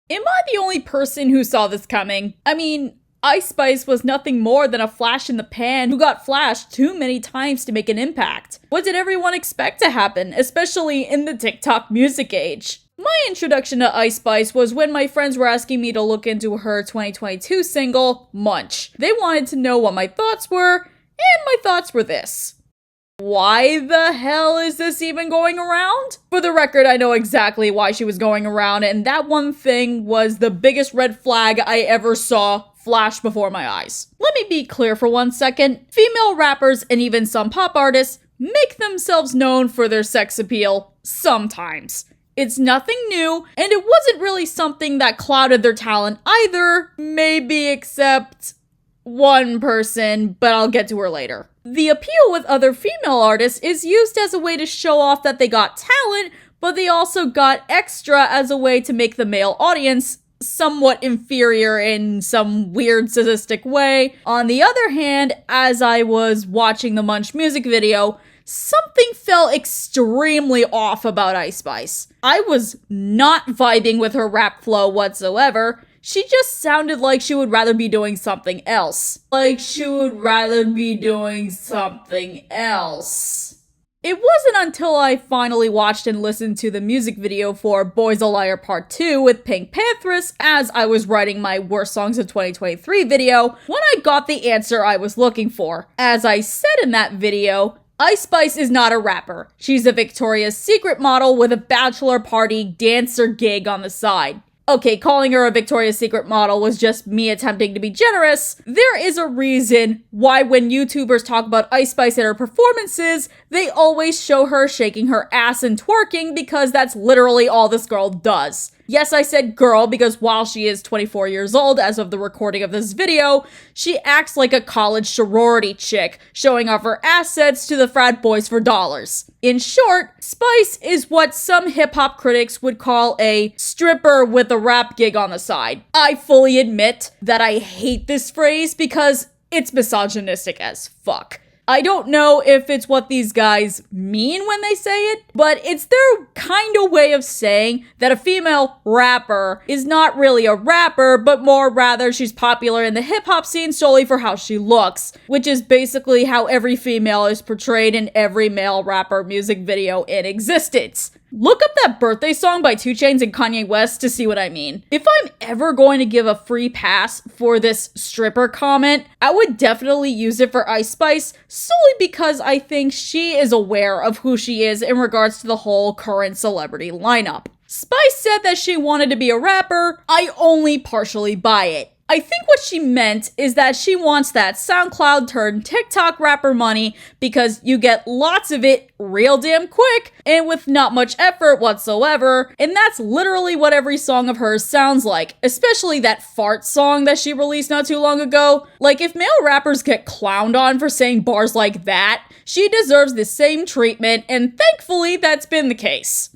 Am I the only person who saw this coming? I mean, Ice Spice was nothing more than a flash in the pan who got flashed too many times to make an impact. What did everyone expect to happen, especially in the TikTok music age? My introduction to Ice Spice was when my friends were asking me to look into her 2022 single, Munch. They wanted to know what my thoughts were, and my thoughts were this. Why the hell is this even going around? For the record, I know exactly why she was going around, and that one thing was the biggest red flag I ever saw flash before my eyes. Let me be clear for 1 second. Female rappers and even some pop artists make themselves known for their sex appeal sometimes. It's nothing new, and it wasn't really something that clouded their talent either, maybe except one person, but I'll get to her later. The appeal with other female artists is used as a way to show off that they got talent, but they also got extra as a way to make the male audience somewhat inferior in some weird sadistic way. On the other hand, as I was watching the Munch music video, something felt extremely off about Ice Spice. I was not vibing with her rap flow whatsoever. She just sounded like she would rather be doing something else. It wasn't until I finally watched and listened to the music video for Boys a Liar Part 2 with Pink Panthers as I was writing my Worst Songs of 2023 video when I got the answer I was looking for. As I said in that video, Ice Spice is not a rapper. She's a Victoria's Secret model with a bachelor party dancer gig on the side. Okay, calling her a Victoria's Secret model was just me attempting to be generous. There is a reason why when YouTubers talk about Ice Spice and her performances, they always show her shaking her ass and twerking because that's literally all this girl does. Yes, I said girl because while she is 24 years old as of the recording of this video, she acts like a college sorority chick, showing off her assets to the frat boys for dollars. In short, Spice is what some hip-hop critics would call a stripper with a rap gig on the side. I fully admit that I hate this phrase because it's misogynistic as fuck. I don't know if it's what these guys mean when they say it, but it's their kind of way of saying that a female rapper is not really a rapper, but more rather she's popular in the hip-hop scene solely for how she looks, which is basically how every female is portrayed in every male rapper music video in existence. Look up that birthday song by 2 Chainz and Kanye West to see what I mean. If I'm ever going to give a free pass for this stripper comment, I would definitely use it for Ice Spice, solely because I think she is aware of who she is in regards to the whole current celebrity lineup. Spice said that she wanted to be a rapper. I only partially buy it. I think what she meant is that she wants that SoundCloud turned TikTok rapper money because you get lots of it real damn quick and with not much effort whatsoever, and that's literally what every song of hers sounds like, especially that fart song that she released not too long ago. Like, if male rappers get clowned on for saying bars like that, she deserves the same treatment, and thankfully that's been the case.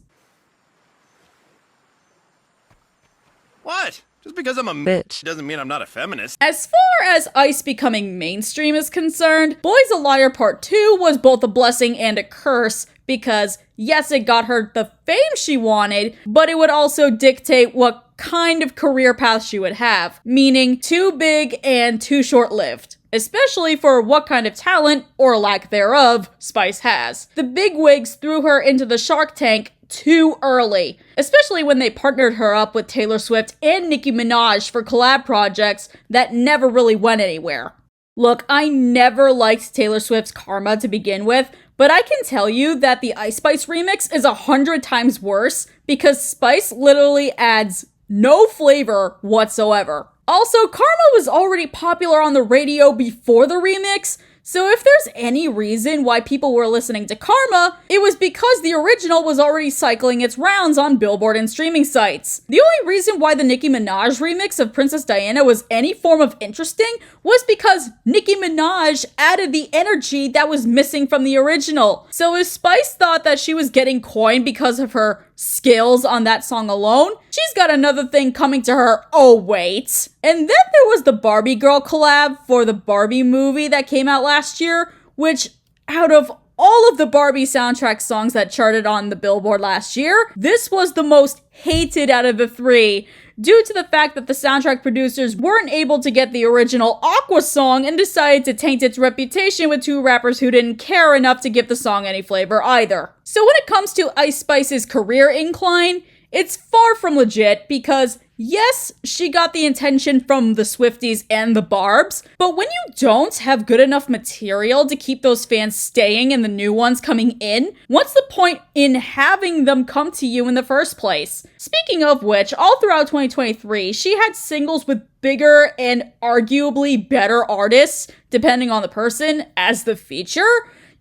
What? Just because I'm a bitch doesn't mean I'm not a feminist. As far as Ice becoming mainstream is concerned, Boys a Liar Part 2 was both a blessing and a curse because, yes, it got her the fame she wanted, but it would also dictate what kind of career path she would have, meaning too big and too short-lived. Especially for what kind of talent, or lack thereof, Spice has. The bigwigs threw her into the Shark Tank too early, especially when they partnered her up with Taylor Swift and Nicki Minaj for collab projects that never really went anywhere. Look, I never liked Taylor Swift's Karma to begin with, but I can tell you that the Ice Spice remix is 100 times worse because Spice literally adds no flavor whatsoever. Also, Karma was already popular on the radio before the remix, so if there's any reason why people were listening to Karma, it was because the original was already cycling its rounds on Billboard and streaming sites. The only reason why the Nicki Minaj remix of Princess Diana was any form of interesting was because Nicki Minaj added the energy that was missing from the original. So if Spice thought that she was getting coin because of her skills on that song alone, she's got another thing coming to her. Oh wait. And then there was the Barbie Girl collab for the Barbie movie that came out last year, which out of all of the Barbie soundtrack songs that charted on the Billboard last year, this was the most hated out of the three, due to the fact that the soundtrack producers weren't able to get the original Aqua song and decided to taint its reputation with two rappers who didn't care enough to give the song any flavor either. So when it comes to Ice Spice's career incline, it's far from legit because, yes, she got the attention from the Swifties and the Barbs, but when you don't have good enough material to keep those fans staying and the new ones coming in, what's the point in having them come to you in the first place? Speaking of which, all throughout 2023, she had singles with bigger and arguably better artists, depending on the person, as the feature.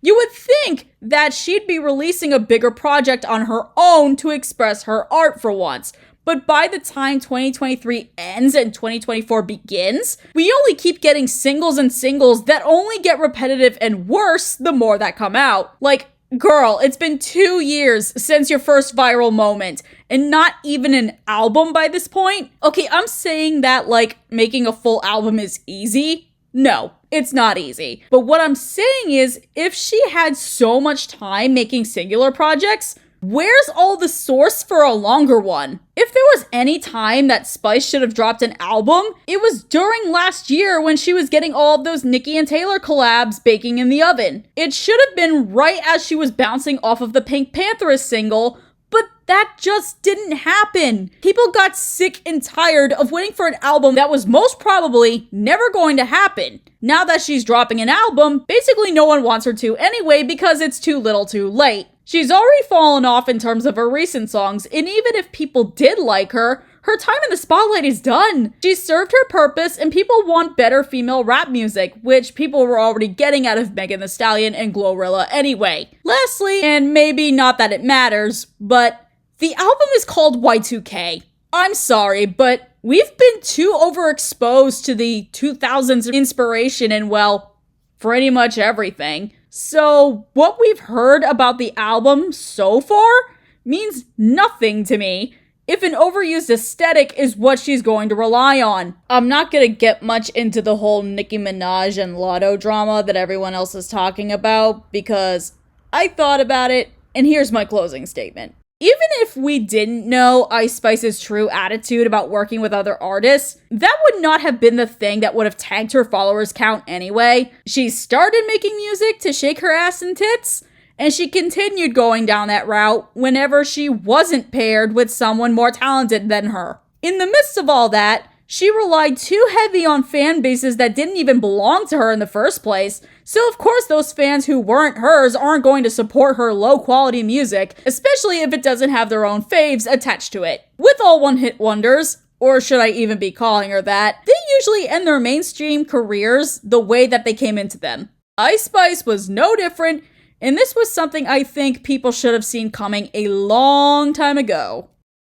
You would think that she'd be releasing a bigger project on her own to express her art for once. But by the time 2023 ends and 2024 begins, we only keep getting singles and singles that only get repetitive and worse the more that come out. Like, girl, it's been 2 years since your first viral moment, and not even an album by this point. Okay, I'm saying that like making a full album is easy. No, it's not easy. But what I'm saying is, if she had so much time making singular projects, where's all the source for a longer one? If there was any time that Spice should have dropped an album, it was during last year when she was getting all of those Nicki and Taylor collabs baking in the oven. It should have been right as she was bouncing off of the Pink Pantheress single, but that just didn't happen. People got sick and tired of waiting for an album that was most probably never going to happen. Now that she's dropping an album, basically no one wants her to anyway because it's too little too late. She's already fallen off in terms of her recent songs, and even if people did like her, her time in the spotlight is done. She served her purpose, and people want better female rap music, which people were already getting out of Megan Thee Stallion and Glorilla anyway. Lastly, and maybe not that it matters, but the album is called Y2K. I'm sorry, but we've been too overexposed to the 2000s inspiration in, well, pretty much everything. So what we've heard about the album so far means nothing to me if an overused aesthetic is what she's going to rely on. I'm not gonna get much into the whole Nicki Minaj and Lotto drama that everyone else is talking about because I thought about it, and here's my closing statement. Even if we didn't know Ice Spice's true attitude about working with other artists, that would not have been the thing that would have tanked her followers count anyway. She started making music to shake her ass and tits, and she continued going down that route whenever she wasn't paired with someone more talented than her. In the midst of all that, she relied too heavy on fan bases that didn't even belong to her in the first place, so of course those fans who weren't hers aren't going to support her low-quality music, especially if it doesn't have their own faves attached to it. With all one-hit wonders, or should I even be calling her that, they usually end their mainstream careers the way that they came into them. Ice Spice was no different, and this was something I think people should have seen coming a long time ago.